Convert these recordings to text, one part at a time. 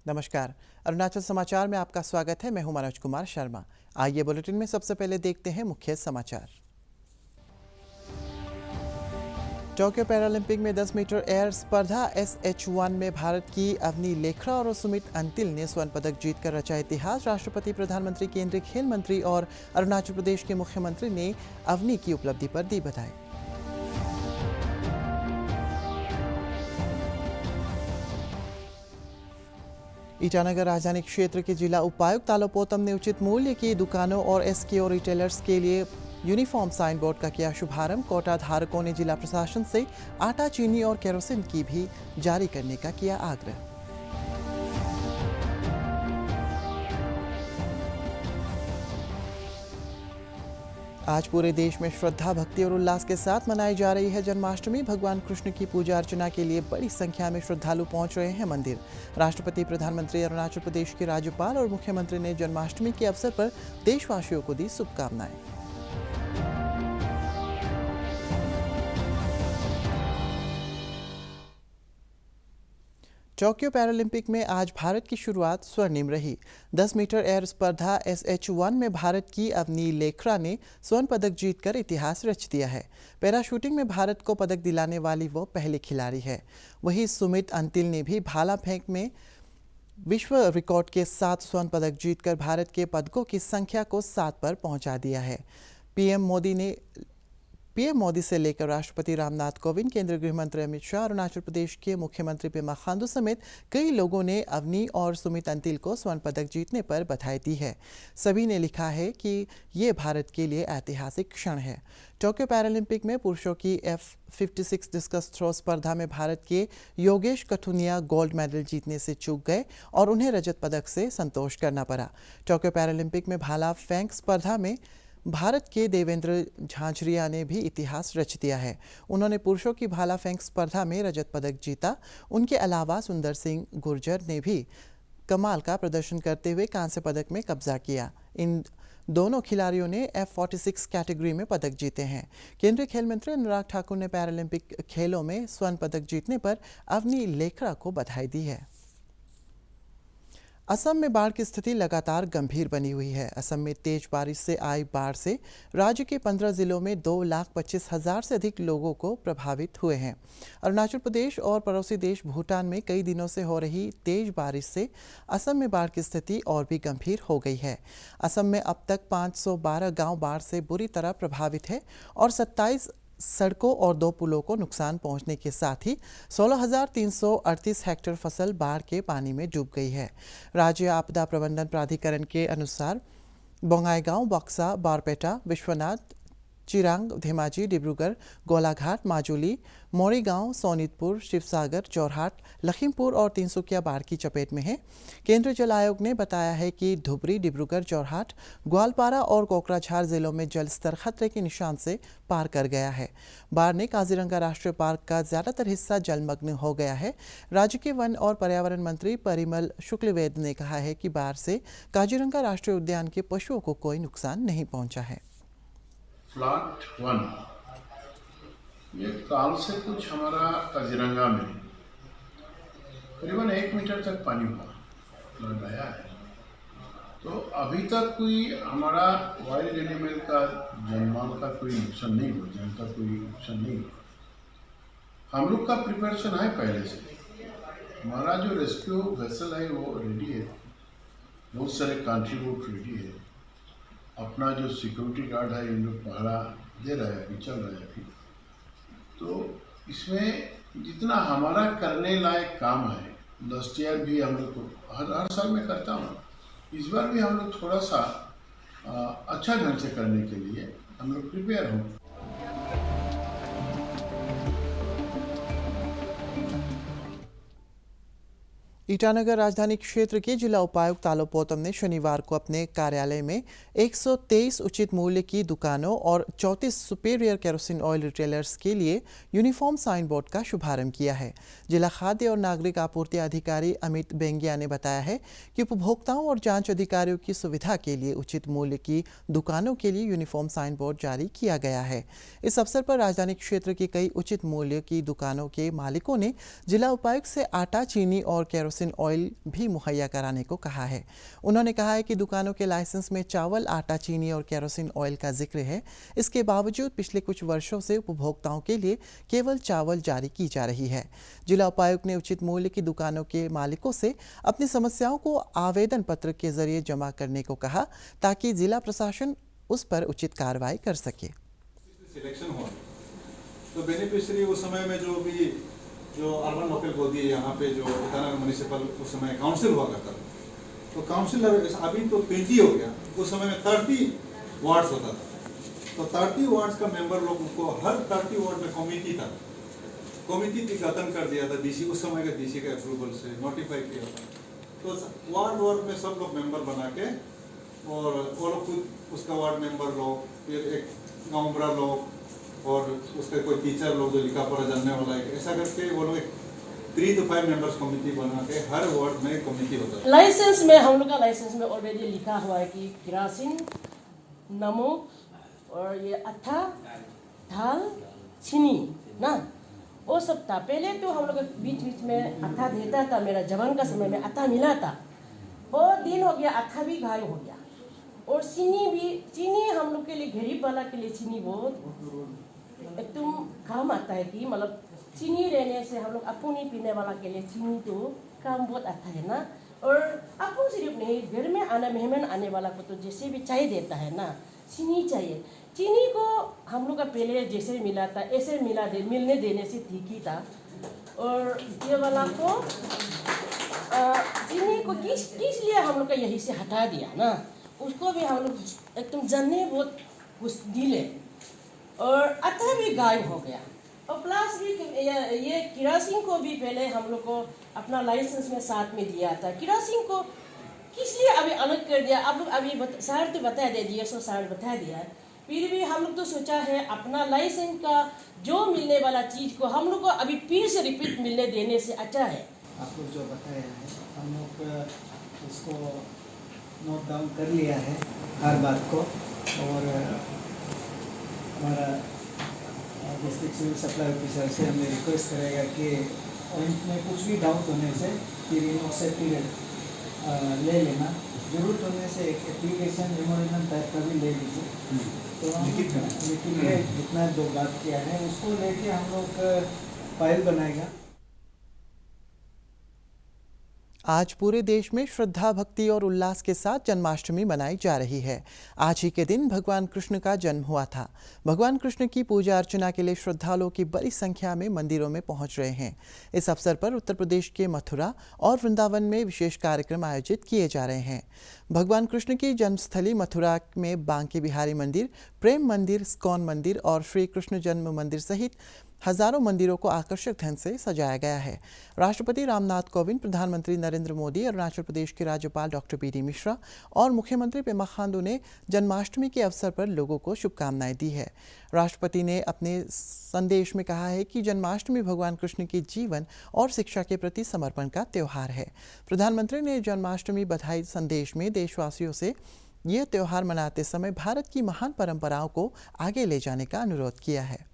नमस्कार। अरुणाचल समाचार में आपका स्वागत है। मैं हूं मनोज कुमार शर्मा। आइए बुलेटिन में सबसे पहले देखते हैं मुख्य समाचार। टोक्यो पैरालंपिक में 10 मीटर एयर स्पर्धा SH1 में भारत की अवनी लेखरा और सुमित अंतिल ने स्वर्ण पदक जीतकर रचा इतिहास। राष्ट्रपति, प्रधानमंत्री, केंद्रीय खेल मंत्री और अरुणाचल प्रदेश के मुख्यमंत्री ने अवनी की उपलब्धि पर दी बधाई। ईटानगर राजधानी क्षेत्र के जिला उपायुक्त तालो पोतम ने उचित मूल्य की दुकानों और SKO रिटेलर्स के लिए यूनिफॉर्म साइन बोर्ड का किया शुभारंभ। कोटा धारकों ने जिला प्रशासन से आटा, चीनी और केरोसिन की भी जारी करने का किया आग्रह। आज पूरे देश में श्रद्धा, भक्ति और उल्लास के साथ मनाई जा रही है जन्माष्टमी। भगवान कृष्ण की पूजा अर्चना के लिए बड़ी संख्या में श्रद्धालु पहुंच रहे हैं मंदिर। राष्ट्रपति, प्रधानमंत्री, अरुणाचल प्रदेश के राज्यपाल और मुख्यमंत्री ने जन्माष्टमी के अवसर पर देशवासियों को दी शुभकामनाएं। टोक्यो पैरालंपिक में आज भारत की शुरुआत स्वर्णिम रही। 10 मीटर एयर स्पर्धा SH1 में भारत की अवनी लेखरा ने स्वर्ण पदक जीतकर इतिहास रच दिया है। पैराशूटिंग में भारत को पदक दिलाने वाली वो पहली खिलाड़ी है। वहीं सुमित अंतिल ने भी भाला फेंक में विश्व रिकॉर्ड के 7 स्वर्ण पदक जीतकर भारत के पदकों की संख्या को 7 पर पहुंचा दिया है। पीएम मोदी से लेकर राष्ट्रपति रामनाथ कोविंद, केंद्रीय गृह मंत्री अमित शाह, अरुणाचल प्रदेश के मुख्यमंत्री पेमा खांडू समेत कई लोगों ने अवनी और सुमित अंतिल को स्वर्ण पदक जीतने पर बधाई दी है। सभी ने लिखा है कि ये भारत के लिए ऐतिहासिक क्षण है। टोक्यो पैरालंपिक में पुरुषों की F56 डिस्कस थ्रो स्पर्धा में भारत के योगेश कठुनिया गोल्ड मेडल जीतने से चूक गए और उन्हें रजत पदक से संतोष करना पड़ा। टोक्यो पैरालंपिक में भाला फेंक स्पर्धा में भारत के देवेंद्र झांझरिया ने भी इतिहास रच दिया है। उन्होंने पुरुषों की भाला फेंक स्पर्धा में रजत पदक जीता। उनके अलावा सुंदर सिंह गुर्जर ने भी कमाल का प्रदर्शन करते हुए कांस्य पदक में कब्जा किया। इन दोनों खिलाड़ियों ने F46 कैटेगरी में पदक जीते हैं। केंद्रीय खेल मंत्री अनुराग ठाकुर ने पैरालंपिक खेलों में स्वर्ण पदक जीतने पर अवनी लेखरा को बधाई दी है। असम में बाढ़ की स्थिति लगातार गंभीर बनी हुई है। असम में तेज बारिश से आई बाढ़ से राज्य के 15 जिलों में 2,25,000 से अधिक लोगों को प्रभावित हुए हैं। अरुणाचल प्रदेश और पड़ोसी देश भूटान में कई दिनों से हो रही तेज बारिश से असम में बाढ़ की स्थिति और भी गंभीर हो गई है। असम में अब तक 512 गांव बाढ़ से बुरी तरह प्रभावित है और 27 सड़कों और 2 पुलों को नुकसान पहुंचने के साथ ही 16,338 हेक्टेयर फसल बाढ़ के पानी में डूब गई है। राज्य आपदा प्रबंधन प्राधिकरण के अनुसार बोंगाईगांव, बक्सा, बारपेटा, विश्वनाथ, चिरांग, धेमाजी, डिब्रूगढ़, गोलाघाट, माजुली, मोरीगांव, सोनितपुर, शिवसागर, जोरहाट, लखीमपुर और तिनसुकिया बाढ़ की चपेट में है। केंद्रीय जल आयोग ने बताया है कि धुबरी, डिब्रूगढ़, जोरहाट, ग्वालपारा और कोकराझार जिलों में जल स्तर खतरे के निशान से पार कर गया है। बाढ़ ने काजीरंगा राष्ट्रीय पार्क का ज्यादातर हिस्सा जलमग्न हो गया है। राज्य के वन और पर्यावरण मंत्री परिमल शुक्लवैद्य ने कहा है कि बाढ़ से काजीरंगा राष्ट्रीय उद्यान के पशुओं को कोई नुकसान नहीं पहुंचा है। फ्लैट 1 ये काल से कुछ हमारा काजीरंगा में करीबन 1 मीटर तक पानी हुआ फ्लड आया है। तो अभी तक कोई हमारा वाइल्ड एनिमल का जानमाल का कोई नुकसान नहीं हुआ, जान का कोई नुकसान नहीं हुआ। हम लोग का प्रिपरेशन है पहले से। हमारा जो रेस्क्यू वेसल है वो रेडी है, बहुत सारे कंट्रीब्यूट रेडी है। अपना जो सिक्योरिटी गार्ड है इन लोग पहरा दे रहा है, अभी चल रहा है अभी। तो इसमें जितना हमारा करने लायक काम है, लास्ट ईयर भी हम लोग को हर साल में करता हूँ, इस बार भी हम लोग थोड़ा सा अच्छा ढंग से करने के लिए हम लोग प्रिपेयर हों। ईटानगर राजधानी क्षेत्र के जिला उपायुक्त तालो पोतम ने शनिवार को अपने कार्यालय में 123 उचित मूल्य की दुकानों और 34 सुपेरियर केरोसिन ऑयल रिटेलर्स के लिए यूनिफॉर्म साइन बोर्ड का शुभारंभ किया है। जिला खाद्य और नागरिक आपूर्ति अधिकारी अमित बेंगिया ने बताया है कि उपभोक्ताओं और जांच अधिकारियों की सुविधा के लिए उचित मूल्य की दुकानों के लिए यूनिफॉर्म साइन बोर्ड जारी किया गया है। इस अवसर पर राजधानी क्षेत्र की कई उचित मूल्य की दुकानों के मालिकों ने जिला उपायुक्त से आटा, चीनी और केरोसिन केरोसिन ऑयल भी मुहैया कराने को कहा है। उन्होंने कहा है कि दुकानों के लाइसेंस में चावल, आटा, चीनी और केरोसिन ऑयल का जिक्र है। इसके बावजूद पिछले कुछ वर्षों से उपभोक्ताओं के लिए केवल चावल जारी की जा रही है। जिला उपायुक्त ने उचित मूल्य की दुकानों के मालिकों से अपनी समस्याओं को आवेदन पत्र के जरिए जमा करने को कहा, ताकि जिला प्रशासन उस पर उचित कार्रवाई कर सके। सिलेक्शन हुआ तो बेनिफिशियरी उस समय में जो अर्बन लोकल गोदी यहाँ पे जो ईटानगर म्यूनिसिपल उस समय काउंसिल हुआ करता था, तो काउंसिलर अभी तो 20 हो गया, उस समय में 30 वार्ड्स होता था। तो 30 वार्ड्स का मेंबर लोगों को हर 30 वार्ड में कमेटी था, कमेटी की गठन कर दिया था डीसी, उस समय के डीसी के अप्रूवल से नोटिफाई किया था। तो वार्ड में सब लोग मेंबर बना के और वो लोग खुद उसका वार्ड मेंबर लोग, फिर एक गाँव बड़ा लोग और उसके कोई टीचर लोग जो लिखा पढ़ा जानने वाला है, ऐसा करके वो लोग 3 to 5 मेंबर्स कमेटी बना के हर वार्ड में कमेटी होता है। लाइसेंस में हम लोग का लाइसेंस में ऑलरेडी लिखा हुआ है कि केरोसिन, नमक और ये अट्ठा, दाल, चीनी ना, वो सब था। पहले तो हम लोग बीच बीच में अट्ठा देता था, मेरा जवान का समय में अट्ठा मिला था, बहुत दिन हो गया अट्ठा भी गायब हो गया। और चीनी हम लोग के लिए, गरीब वाला के लिए चीनी बहुत एकदम काम आता है कि मतलब चीनी रहने से हम लोग अपनी पीने वाला के लिए चीनी तो काम बहुत आता है ना। और अपन सिर्फ नहीं, घर में मेहमान आने वाला को तो जैसे भी चाय देता है ना, चीनी चाहिए। चीनी को हम लोग का पहले जैसे मिला था ऐसे मिलने देने से ठीक ही था। और ये वाला को चीनी को किस लिए हम लोग का यही से हटा दिया ना, उसको भी हम लोग एकदम जानने बहुत कुछ दिले। और अट्ठा भी गायब हो गया। और प्लस भी ये केरोसिन को भी पहले हम लोग को अपना लाइसेंस में साथ में दिया था। केरोसिन को किस लिए अभी अलग कर दिया, अब अभी सर तो बता दे दिया, सर बता दिया है। फिर भी हम लोग तो सोचा है अपना लाइसेंस का जो मिलने वाला चीज़ को हम लोग को अभी फिर से रिपीट मिलने देने से अच्छा है। आपको जो बताया है हम लोग इसको नोट डाउन कर लिया है हर बात को। और हमारा डिस्ट्रिक्ट सिविल सप्लाई ऑफिसर से हमें रिक्वेस्ट करेगा कि इनमें कुछ भी डाउट होने से फिर इनसे फिर ले लेना, जरूरत होने से एक एप्लीकेशन मेमोरेंडम टाइप का भी ले लीजिए। तो लिखित है जितना जो बात किया है उसको लेके हम लोग फाइल बनाएगा। आज पूरे देश में श्रद्धा, भक्ति और उल्लास के साथ जन्माष्टमी मनाई जा रही है। आज ही के दिन भगवान कृष्ण का जन्म हुआ था। भगवान कृष्ण की पूजा अर्चना के लिए श्रद्धालुओं की बड़ी संख्या में मंदिरों में पहुंच रहे हैं। इस अवसर पर उत्तर प्रदेश के मथुरा और वृंदावन में विशेष कार्यक्रम आयोजित किए जा रहे हैं। भगवान कृष्ण की जन्मस्थली मथुरा में बांके बिहारी मंदिर, प्रेम मंदिर, इस्कॉन मंदिर और श्री कृष्ण जन्म मंदिर सहित हजारों मंदिरों को आकर्षक ढंग से सजाया गया है। राष्ट्रपति रामनाथ कोविंद, प्रधानमंत्री नरेंद्र मोदी, अरुणाचल प्रदेश के राज्यपाल डॉक्टर बी.डी. मिश्रा और मुख्यमंत्री पेमा खांडू ने जन्माष्टमी के अवसर पर लोगों को शुभकामनाएं दी है। राष्ट्रपति ने अपने संदेश में कहा है कि जन्माष्टमी भगवान कृष्ण के जीवन और शिक्षा के प्रति समर्पण का त्यौहार है। प्रधानमंत्री ने जन्माष्टमी बधाई संदेश में देशवासियों से यह त्यौहार मनाते समय भारत की महान परंपराओं को आगे ले जाने का अनुरोध किया है।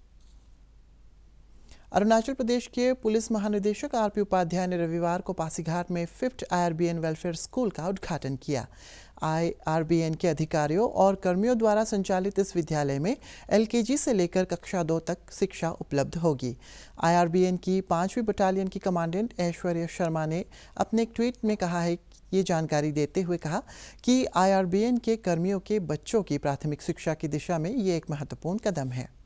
अरुणाचल प्रदेश के पुलिस महानिदेशक आर.पी. उपाध्याय ने रविवार को पासीघाट में 5th IRBN वेलफेयर स्कूल का उद्घाटन किया। IRBN के अधिकारियों और कर्मियों द्वारा संचालित इस विद्यालय में LKG से लेकर कक्षा 2 तक शिक्षा उपलब्ध होगी। IRBN की 5वीं बटालियन की कमांडेंट ऐश्वर्या शर्मा ने अपने एक ट्वीट में कहा है, ये जानकारी देते हुए कहा कि IRBN के कर्मियों के बच्चों की प्राथमिक शिक्षा की दिशा में ये एक महत्वपूर्ण कदम है।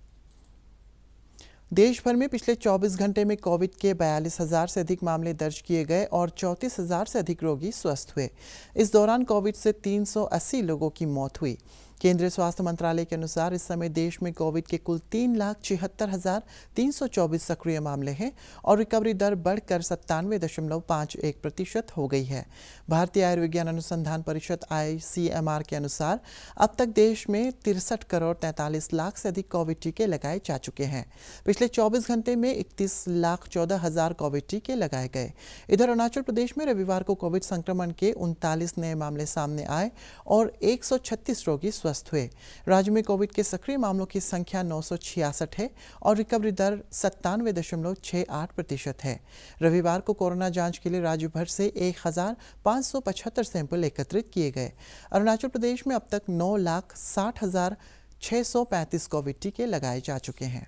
देश भर में पिछले 24 घंटे में कोविड के 42,000 से अधिक मामले दर्ज किए गए और 34,000 से अधिक रोगी स्वस्थ हुए। इस दौरान कोविड से 380 लोगों की मौत हुई। केंद्रीय स्वास्थ्य मंत्रालय के अनुसार इस समय देश में कोविड के कुल 3,76,324 सक्रिय मामले हैं और रिकवरी दर बढ़कर 97.51% हो गई है। भारतीय आयुर्विज्ञान अनुसंधान परिषद ICMR के अनुसार अब तक देश में 63 करोड़ 43 लाख से अधिक कोविड टीके लगाए जा चुके हैं। पिछले 24 घंटे में 31,14,000 कोविड टीके लगाए गए। इधर अरुणाचल प्रदेश में रविवार को कोविड संक्रमण के 39 नए मामले सामने आए और 136 रोगी स्वस्थ स्वस्थ हुए। राज्य में कोविड के सक्रिय मामलों की संख्या 966 है और रिकवरी दर 97.68% है। रविवार को कोरोना जांच के लिए राज्य भर से 1575 सैंपल एकत्रित किए गए। अरुणाचल प्रदेश में अब तक 9,60,635 कोविड टीके लगाए जा चुके हैं।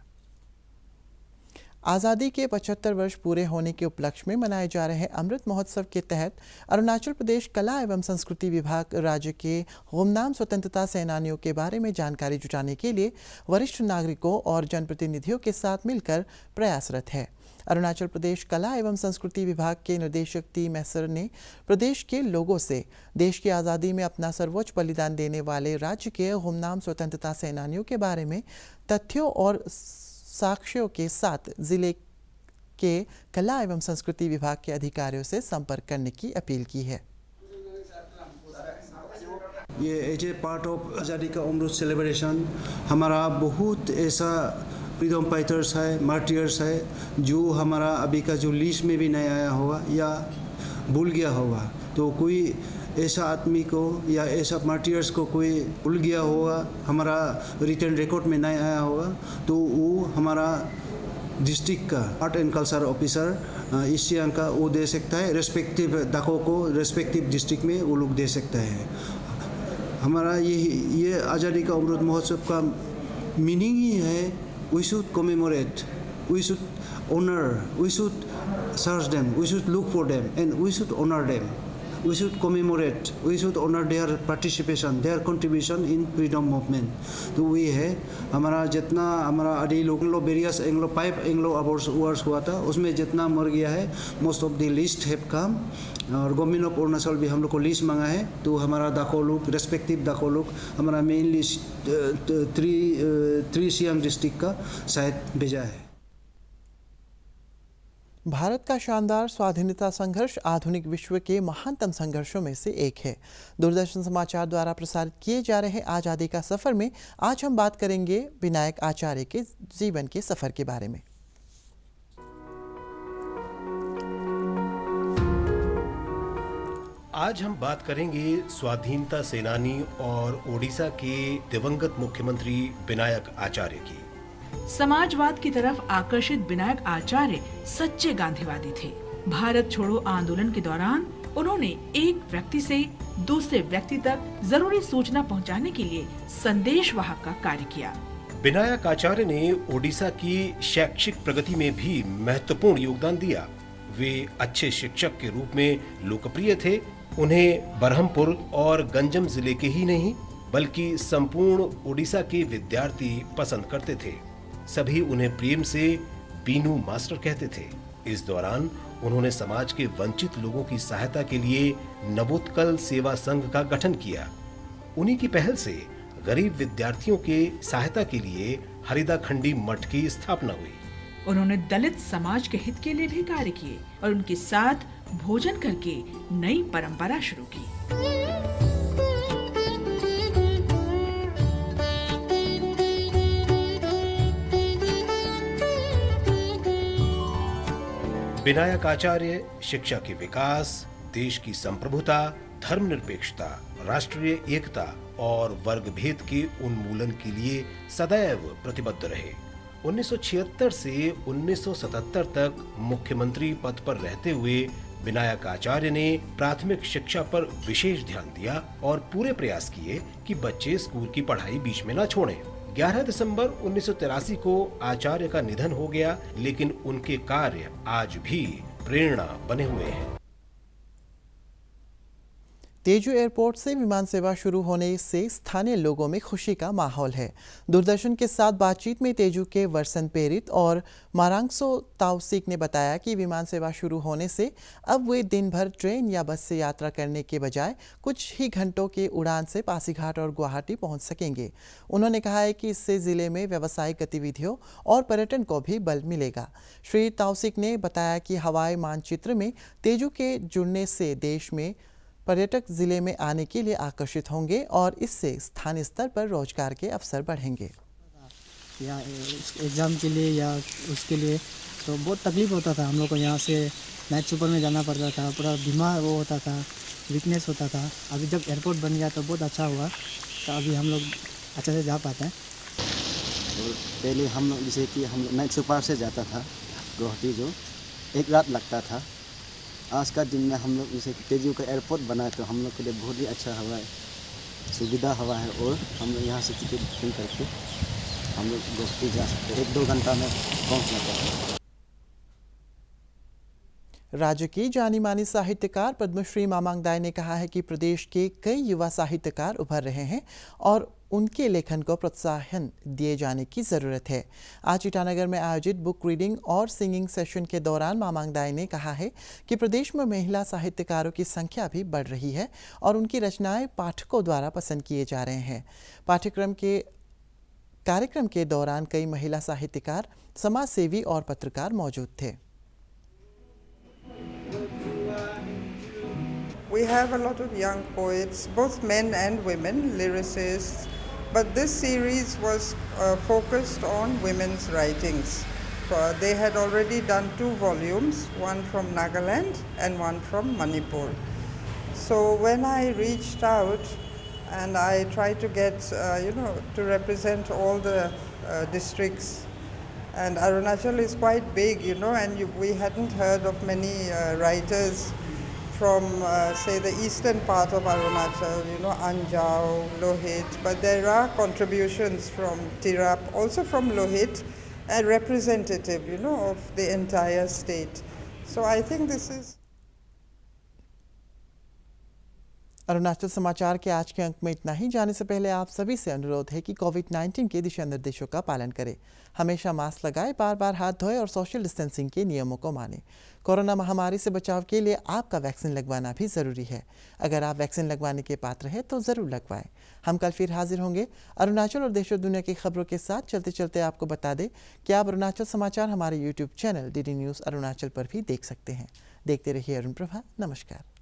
आज़ादी के 75 वर्ष पूरे होने के उपलक्ष्य में मनाए जा रहे अमृत महोत्सव के तहत अरुणाचल प्रदेश कला एवं संस्कृति विभाग राज्य के गुमनाम स्वतंत्रता सेनानियों के बारे में जानकारी जुटाने के लिए वरिष्ठ नागरिकों और जनप्रतिनिधियों के साथ मिलकर प्रयासरत है। अरुणाचल प्रदेश कला एवं संस्कृति विभाग के निदेशक टी मैसर ने प्रदेश के लोगों से देश की आज़ादी में अपना सर्वोच्च बलिदान देने वाले राज्य के गुमनाम स्वतंत्रता सेनानियों के बारे में तथ्यों और साक्ष्यों के साथ जिले के कला एवं संस्कृति विभाग के अधिकारियों से संपर्क करने की अपील की है। ये एज ए पार्ट ऑफ आज़ादी का अमृत सेलिब्रेशन हमारा बहुत ऐसा फ्रीडम फाइटर्स है, मार्टियर्स है जो हमारा अभी का जो लिस्ट में भी नहीं आया होगा या भूल गया होगा। तो कोई ऐसा आदमी को या ऐसा मार्टियर्स को कोई भूल गया होगा, हमारा रिटर्न रिकॉर्ड में नहीं आया होगा, तो वो हमारा डिस्ट्रिक्ट का art and culture officer east Siang का वो दे सकता है। रेस्पेक्टिव दाको को रेस्पेक्टिव डिस्ट्रिक्ट में वो लोग दे सकता है। हमारा ये आज़ादी का अमृत महोत्सव का मीनिंग ही है we should commemorate, we should honour, we should search them, we should look for them and we should honour them. We should commemorate, we should honor their participation, their contribution in freedom movement. तो वही है हमारा जितना हमारा अभी लोग various Anglo 5 Anglo hours हुआ था उसमें जितना मर गया है most of the list have come. और गवर्नमेंट ऑफ अरुणाचल भी हम लोग को लिस्ट मांगा है। तो हमारा दाको लोग रेस्पेक्टिव दाको लोग हमारा मेनली 3 सियांग डिस्ट्रिक्ट का शायद भेजा है। भारत का शानदार स्वाधीनता संघर्ष आधुनिक विश्व के महानतम संघर्षों में से एक है। दूरदर्शन समाचार द्वारा प्रसारित किए जा रहे आज़ादी का सफ़र में आज हम बात करेंगे विनायक आचार्य के जीवन के सफ़र के बारे में। आज हम बात करेंगे स्वाधीनता सेनानी और ओडिशा के दिवंगत मुख्यमंत्री विनायक आचार्य की। समाजवाद की तरफ आकर्षित विनायक आचार्य सच्चे गांधीवादी थे। भारत छोड़ो आंदोलन के दौरान उन्होंने एक व्यक्ति से दूसरे व्यक्ति तक जरूरी सूचना पहुंचाने के लिए संदेशवाहक का कार्य किया। विनायक आचार्य ने ओडिशा की शैक्षिक प्रगति में भी महत्वपूर्ण योगदान दिया। वे अच्छे शिक्षक के रूप में लोकप्रिय थे। उन्हें बरहमपुर और गंजम जिले के ही नहीं बल्कि संपूर्ण ओडिशा के विद्यार्थी पसंद करते थे। सभी उन्हें प्रेम से बीनू मास्टर कहते थे। इस दौरान उन्होंने समाज के वंचित लोगों की सहायता के लिए नवोत्कल सेवा संघ का गठन किया। उन्हीं की पहल से गरीब विद्यार्थियों के सहायता के लिए हरिदा खंडी मठ की स्थापना हुई। उन्होंने दलित समाज के हित के लिए भी कार्य किए और उनके साथ भोजन करके नई परंपरा शुरू की। विनायक आचार्य शिक्षा के विकास, देश की संप्रभुता, धर्मनिरपेक्षता, राष्ट्रीय एकता और वर्ग भेद के उन्मूलन के लिए सदैव प्रतिबद्ध रहे। 1976 से 1977 तक मुख्यमंत्री पद पर रहते हुए विनायक आचार्य ने प्राथमिक शिक्षा पर विशेष ध्यान दिया और पूरे प्रयास किए कि बच्चे स्कूल की पढ़ाई बीच में न छोड़ें। 11 दिसंबर 1983 को आचार्य का निधन हो गया, लेकिन उनके कार्य आज भी प्रेरणा बने हुए हैं। तेजू एयरपोर्ट से विमान सेवा शुरू होने से स्थानीय लोगों में खुशी का माहौल है। दूरदर्शन के साथ बातचीत में तेजू के वर्सन पेरित और मारांगसो ताउसिक ने बताया कि विमान सेवा शुरू होने से अब वे दिन भर ट्रेन या बस से यात्रा करने के बजाय कुछ ही घंटों के उड़ान से पासीघाट और गुवाहाटी पहुंच सकेंगे। उन्होंने कहा है कि इससे जिले में व्यावसायिक गतिविधियों और पर्यटन को भी बल मिलेगा। श्री ताउसिक ने बताया कि हवाई मानचित्र में तेजू के जुड़ने से देश में पर्यटक जिले में आने के लिए आकर्षित होंगे और इससे स्थानीय स्तर पर रोजगार के अवसर बढ़ेंगे। या एग्ज़ाम के लिए या उसके लिए तो बहुत तकलीफ होता था। हम लोग को यहाँ से नाइट सुपर में जाना पड़ता था, पूरा बीमार वो होता था, वीकनेस होता था। अभी जब एयरपोर्ट बन गया तो बहुत अच्छा हुआ। तो अभी हम लोग अच्छे से जा पाते हैं। और पहले हम लोग जैसे कि हम नाइट सुपर से जाता था गुवाहाटी, जो 1 रात लगता था। आज का दिन में हम लोग जैसे कि तेजू का एयरपोर्ट बना, तो हम लोग के लिए बहुत ही अच्छा हवा है, सुविधा हवा है। और हम लोग यहाँ से टिकट बुकिंग करके हम लोग गुवाहाटी जा सकते हैं, 1-2 घंटा में पहुँच जाते हैं। राज्य की जानी मानी साहित्यकार पद्मश्री मामांग दाई ने कहा है कि प्रदेश के कई युवा साहित्यकार उभर रहे हैं और उनके लेखन को प्रोत्साहन दिए जाने की ज़रूरत है। आज ईटानगर में आयोजित बुक रीडिंग और सिंगिंग सेशन के दौरान मामांग दाई ने कहा है कि प्रदेश में महिला साहित्यकारों की संख्या भी बढ़ रही है और उनकी रचनाएं पाठकों द्वारा पसंद किए जा रहे हैं। कार्यक्रम के दौरान कई महिला साहित्यकार, समाजसेवी और पत्रकार मौजूद थे। We have a lot of young poets, both men and women, lyricists, but this series was focused on women's writings. They had already done 2 volumes, one from Nagaland and one from Manipur. So when I reached out and I tried to get, to represent all the districts, and Arunachal is quite big, and we hadn't heard of many writers from, say, the eastern part of Arunachal, Anjao, Lohit, but there are contributions from Tirap, also from Lohit, a representative, of the entire state. So I think this is... Arunachal समाचार के आज के अंक में इतना ही। जाने से पहले आप सभी से अनुरोध है कि कोविड-19 के दिशा निर्देशों का पालन करें, हमेशा मास्क लगाएं, बार-बार हाथ धोएं और सोशल डिस्टेंसिंग के नियमों को मानें। कोरोना महामारी से बचाव के लिए आपका वैक्सीन लगवाना भी ज़रूरी है। अगर आप वैक्सीन लगवाने के पात्र हैं तो ज़रूर लगवाएं। हम कल फिर हाजिर होंगे अरुणाचल और देश और दुनिया की खबरों के साथ। चलते चलते आपको बता दें कि आप अरुणाचल समाचार हमारे YouTube channel DD news Arunachal पर भी देख सकते हैं। देखते रहिए अरुण प्रभा। नमस्कार।